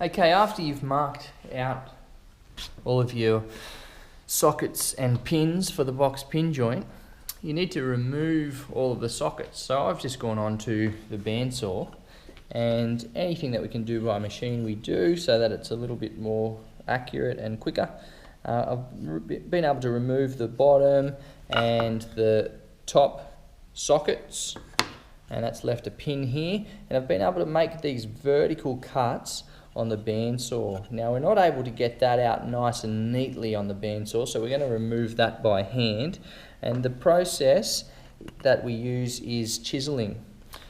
Okay, after you've marked out all of your sockets and pins for the box pin joint, you need to remove all of the sockets. So I've just gone on to the bandsaw, and anything that we can do by machine we do so that it's a little bit more accurate and quicker. I've been able to remove the bottom and the top sockets, and that's left a pin here, and I've been able to make these vertical cuts on the bandsaw. Now we're not able to get that out nice and neatly on the bandsaw, so we're going to remove that by hand, and the process that we use is chiseling.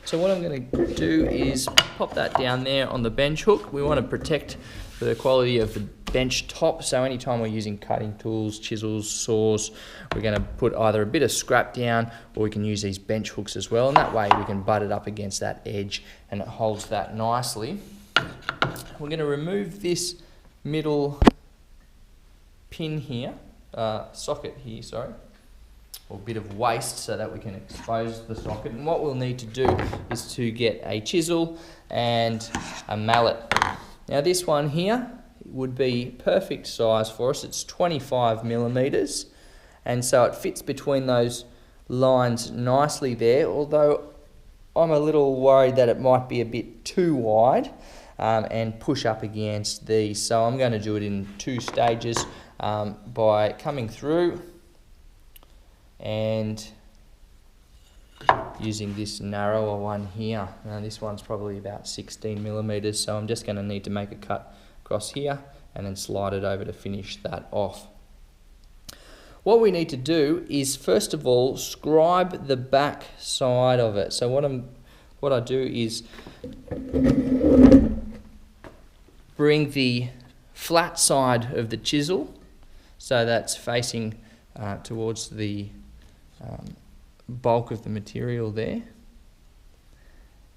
So what I'm going to do is pop that down there on the bench hook. We want to protect the quality of the bench top, so anytime we're using cutting tools, chisels, saws, we're going to put either a bit of scrap down, or we can use these bench hooks as well, and that way we can butt it up against that edge and it holds that nicely. We're going to remove this middle pin here, socket here, sorry, or bit of waste, so that we can expose the socket. And what we'll need to do is to get a chisel and a mallet. Now this one here would be perfect size for us. It's 25 millimeters, and so it fits between those lines nicely there, although I'm a little worried that it might be a bit too wide and push up against these. So I'm going to do it in 2 stages by coming through and using this narrower one here. Now this one's probably about 16 millimeters, so I'm just going to need to make a cut across here and then slide it over to finish that off. What we need to do is first of all scribe the back side of it. So what I do is bring the flat side of the chisel, so that's facing towards the bulk of the material there,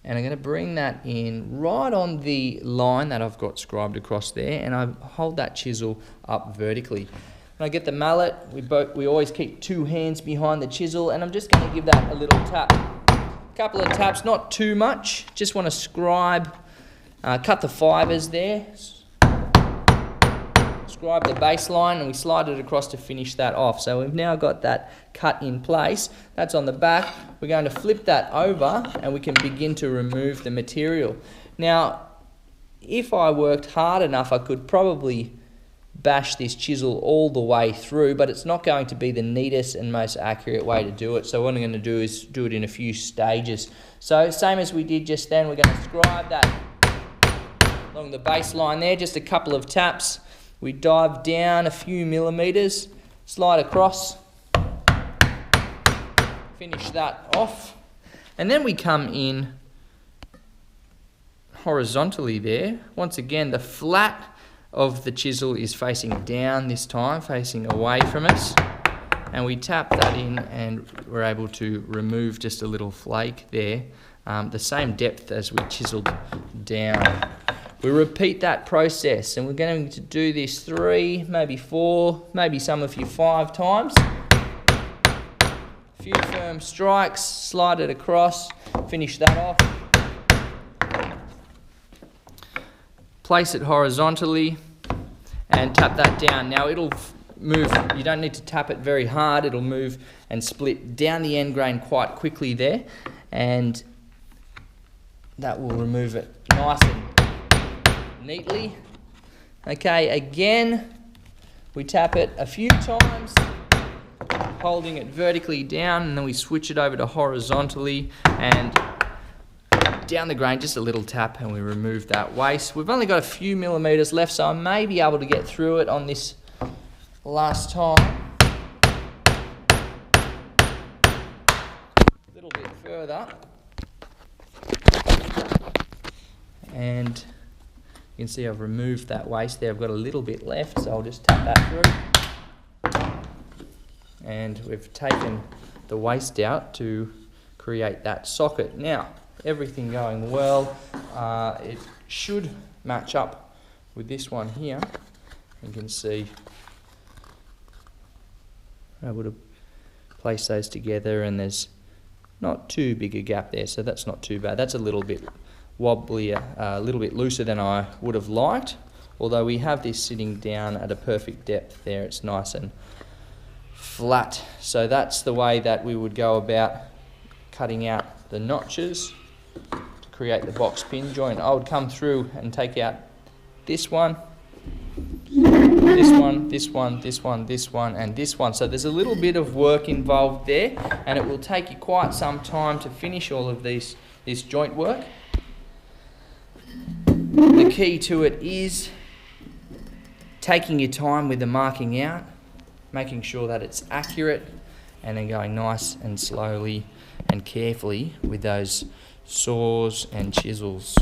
and I'm going to bring that in right on the line that I've got scribed across there, and I hold that chisel up vertically. When I get the mallet, we always keep 2 hands behind the chisel, and I'm just going to give that a little tap. A couple of taps, not too much, just want to scribe, cut the fibers there, scribe the baseline, and we slide it across to finish that off. So we've now got that cut in place. That's on the back. We're going to flip that over and we can begin to remove the material. Now, if I worked hard enough, I could probably bash this chisel all the way through, but it's not going to be the neatest and most accurate way to do it. So what I'm going to do is do it in a few stages. So same as we did just then, we're going to scribe that along the baseline there, just a couple of taps. We dive down a few millimeters, slide across, finish that off, and then we come in horizontally there. Once again, the flat of the chisel is facing down this time, facing away from us, and we tap that in and we're able to remove just a little flake there, the same depth as we chiseled down. We repeat that process, and we're going to do this 3, maybe 4, maybe some of you 5 times. A few firm strikes, slide it across, finish that off. Place it horizontally and tap that down. Now it'll move, you don't need to tap it very hard, it'll move and split down the end grain quite quickly there, and that will remove it nice and neatly. Okay, again, we tap it a few times, holding it vertically down, and then we switch it over to horizontally and down the grain, just a little tap, and we remove that waste. We've only got a few millimeters left, so I may be able to get through it on this last time. A little bit further. And you can see I've removed that waste there. I've got a little bit left, so I'll just tap that through. And we've taken the waste out to create that socket. Now, everything going well. It should match up with this one here. You can see I'm able to place those together, and there's not too big a gap there, so that's not too bad. That's a little bit wobbly, a little bit looser than I would have liked. Although we have this sitting down at a perfect depth there, it's nice and flat. So that's the way that we would go about cutting out the notches to create the box pin joint. I would come through and take out this one, this one, this one, this one, this one, and this one. So there's a little bit of work involved there, and it will take you quite some time to finish all of this joint work. The key to it is taking your time with the marking out, making sure that it's accurate, and then going nice and slowly and carefully with those saws and chisels.